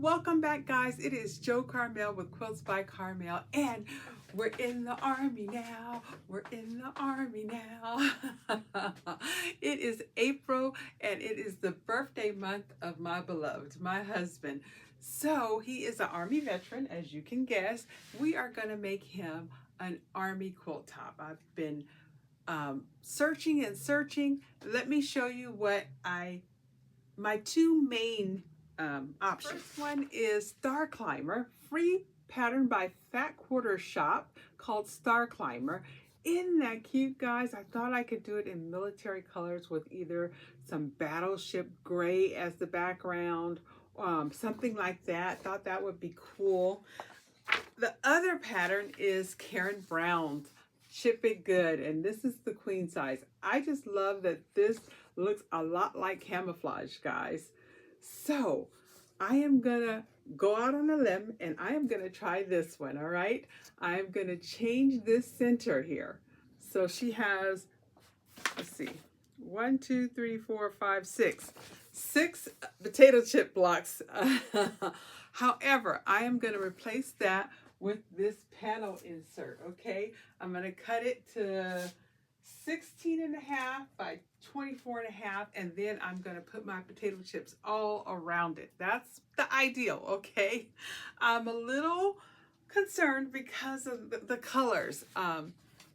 Welcome back, guys. It is JOCARMEL with Quilts by Carmel, and we're in the army now. We're in the army now. It is April, and it is the birthday month of my beloved, my husband. So he is an army veteran, as you can guess. We are going to make him an army quilt top. I've been searching and searching. Let me show you what my two main options. First one is Star Climber, free pattern by Fat Quarter Shop called Star Climber. Isn't that cute, guys? I thought I could do it in military colors with either some battleship gray as the background, something like that. Thought that would be cool. The other pattern is Karen Brown's Chip It Good, and this is the queen size. I just love that this looks a lot like camouflage, guys. So I am gonna go out on a limb and I am gonna try this one. All right, I'm gonna change this center here. So she has, let's see, 1 2 3 4 5 6 potato chip blocks. However, I am gonna replace that with this panel insert. Okay, I'm gonna cut it to 16.5 by 24.5, and then I'm gonna put my potato chips all around it. That's the ideal. Okay, I'm a little concerned because of the colors.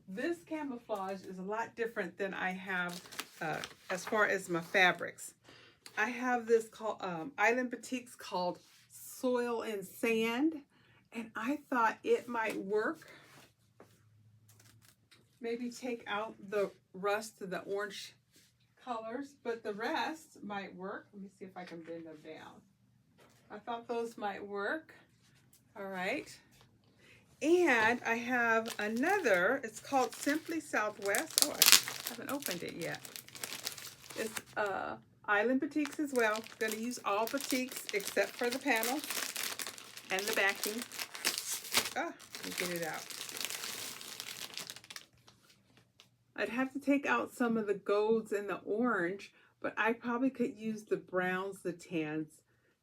This camouflage is a lot different than I have as far as my fabrics. I have this called Island Boutiques called Soil and Sand, and I thought it might work. Maybe take out the rust of the orange colors, but the rest might work. Let me see if I can bend them down. I thought those might work. All right. And I have another, it's called Simply Southwest. Oh, I haven't opened it yet. It's Island Boutiques as well. I'm going to use all boutiques except for the panel and the backing. Let me get it out. I'd have to take out some of the golds and the orange, but I probably could use the browns, the tans,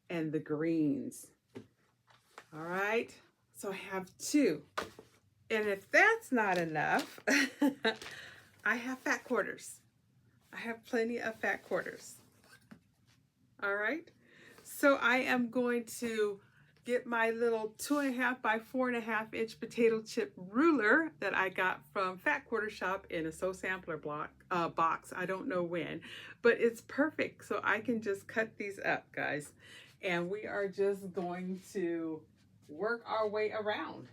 and the greens. All right, so I have two. And if that's not enough, I have fat quarters. I have plenty of fat quarters. All right, so I am going to get my little 2.5 by 4.5 inch potato chip ruler that I got from Fat Quarter Shop in a Sew Sampler box. I don't know when, but it's perfect. So I can just cut these up, guys. And we are just going to work our way around.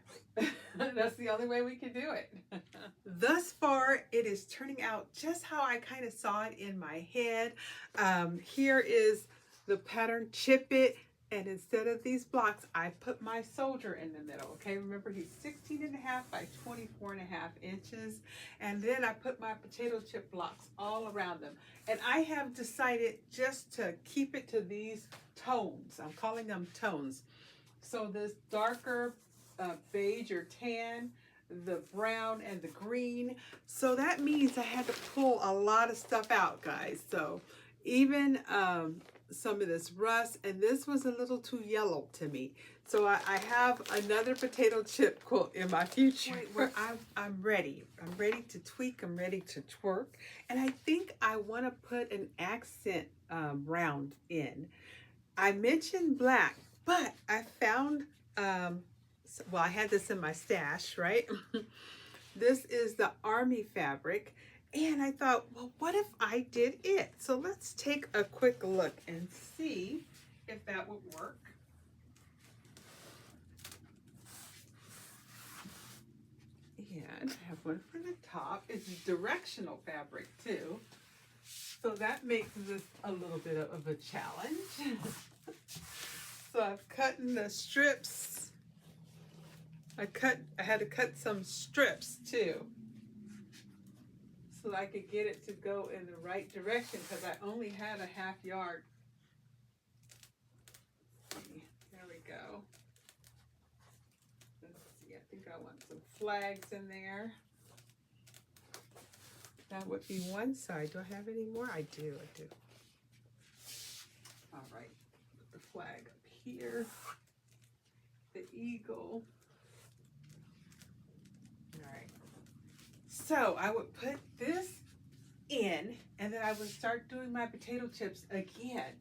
That's the only way we can do it. Thus far, it is turning out just how I kind of saw it in my head. Here is the pattern Chip It. And instead of these blocks, I put my soldier in the middle. Okay, remember he's 16.5 by 24.5 inches. And then I put my potato chip blocks all around them. And I have decided just to keep it to these tones. I'm calling them tones. So this darker beige or tan, the brown and the green. So that means I had to pull a lot of stuff out, guys. So even some of this rust, and this was a little too yellow to me. So I have another potato chip quilt in my future where I'm ready. I'm ready to tweak. I'm ready to twerk. And I think I want to put an accent round in. I mentioned black, but I found, well, I had this in my stash, right? This is the army fabric. And I thought, well, what if I did it? So let's take a quick look and see if that would work. And I have one for the top. It's directional fabric too. So that makes this a little bit of a challenge. So I've cut in the strips. I had to cut some strips too, so I could get it to go in the right direction because I only had a half yard. There we go. Let's see, I think I want some flags in there. That would be one side. Do I have any more? I do. All right, put the flag up here. The eagle. All right. So I would put this in, and then I would start doing my potato chips again.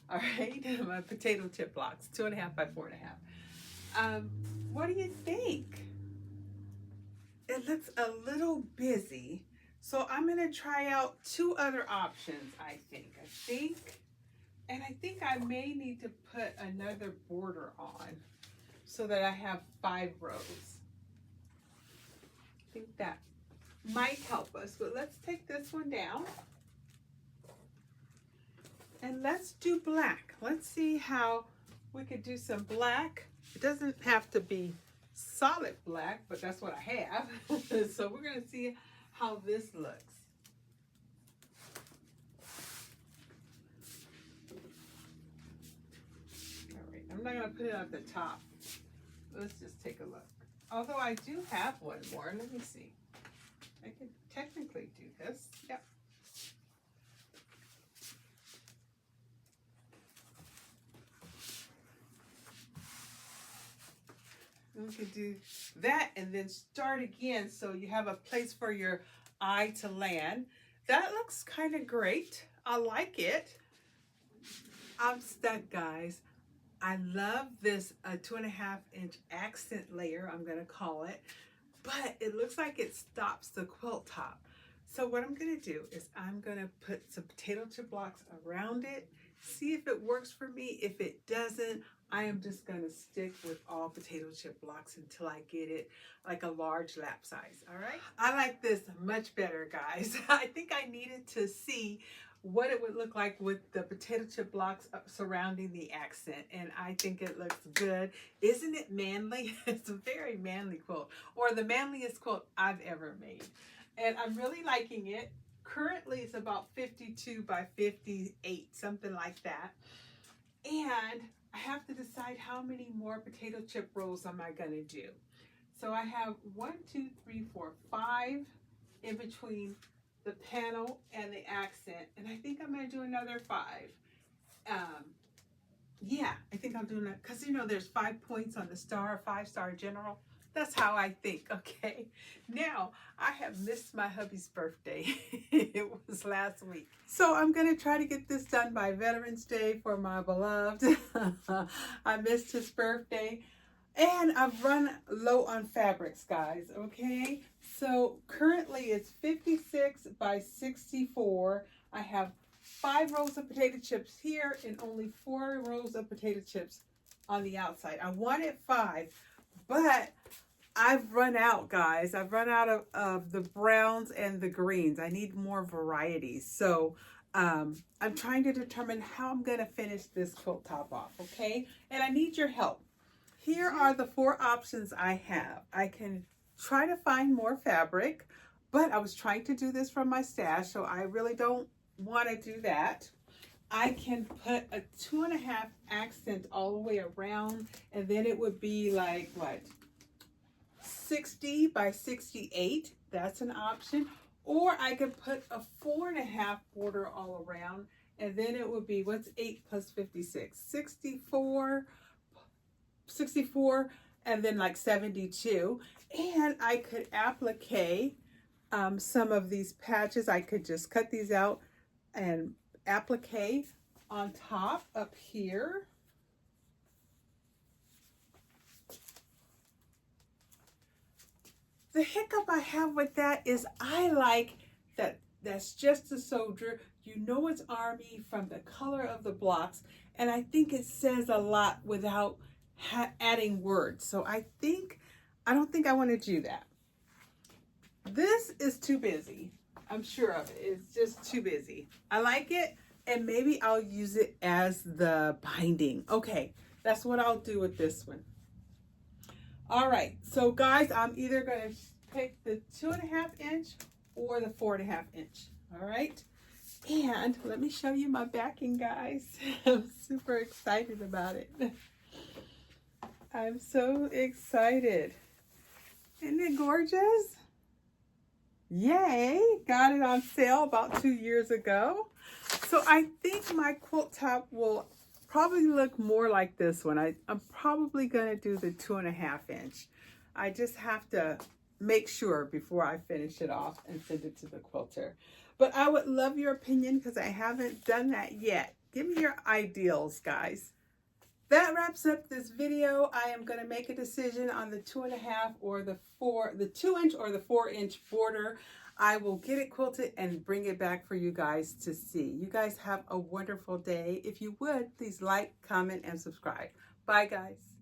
All right, my potato chip blocks, 2.5 by 4.5. What do you think? It looks a little busy, so I'm gonna try out 2 other options. I think, and I think I may need to put another border on so that I have 5 rows. I think that might help us, but let's take this one down and let's do black. Let's see how we could do some black. It doesn't have to be solid black, but that's what I have. So we're gonna see how this looks. All right, I'm not gonna put it at the top. Let's just take a look. Although I do have one more, let me see. I could technically do this. Yep. We could do that and then start again so you have a place for your eye to land. That looks kind of great. I like it. I'm stuck, guys. I love this 2.5-inch accent layer, I'm gonna call it, but it looks like it stops the quilt top. So what I'm gonna do is I'm gonna put some potato chip blocks around it, see if it works for me. If it doesn't, I am just gonna stick with all potato chip blocks until I get it like a large lap size, all right? I like this much better, guys. I think I needed to see what it would look like with the potato chip blocks surrounding the accent, and I think it looks good. Isn't it manly? It's a very manly quilt, or the manliest quilt I've ever made, and I'm really liking it. Currently it's about 52 by 58, something like that, and I have to decide how many more potato chip rows am I gonna do. So I have 1, 2, 3, 4, 5 in between the panel and the accent, and I think I'm gonna do another 5. Yeah, I think I'll do that, because you know there's 5 points on the star, 5-star general. That's how I think. Okay, now I have missed my hubby's birthday. It was last week, so I'm gonna try to get this done by Veterans Day for my beloved. I missed his birthday. And I've run low on fabrics, guys, okay? So currently it's 56 by 64. I have 5 rows of potato chips here and only 4 rows of potato chips on the outside. I wanted 5, but I've run out, guys. I've run out of the browns and the greens. I need more varieties. So I'm trying to determine how I'm gonna finish this quilt top off, okay? And I need your help. Here are the 4 options I have. I can try to find more fabric, but I was trying to do this from my stash, so I really don't want to do that. I can put a 2.5 accent all the way around, and then it would be like, what, 60 by 68. That's an option. Or I could put a 4.5 border all around, and then it would be, what's 8 plus 56? 64, and then like 72. And I could applique some of these patches. I could just cut these out and applique on top up here. The hiccup I have with that is I like that that's just a soldier. You know it's Army from the color of the blocks, and I think it says a lot without adding words. So I don't think I want to do that. This is too busy. I'm sure of it. It's just too busy. I like it, and maybe I'll use it as the binding. Okay, that's what I'll do with this one. All right, so guys, I'm either going to pick the 2.5 inch or the 4.5 inch. All right, and let me show you my backing, guys. I'm super excited about it. I'm so excited. Isn't it gorgeous? Yay, got it on sale about 2 years ago. So I think my quilt top will probably look more like this one. I'm probably going to do the 2.5 inch. I just have to make sure before I finish it off and send it to the quilter. But I would love your opinion because I haven't done that yet. Give me your ideals, guys. That wraps up this video. I am going to make a decision on the 2.5 or the 2 inch or the 4 inch border. I will get it quilted and bring it back for you guys to see. You guys have a wonderful day. If you would, please like, comment, and subscribe. Bye, guys.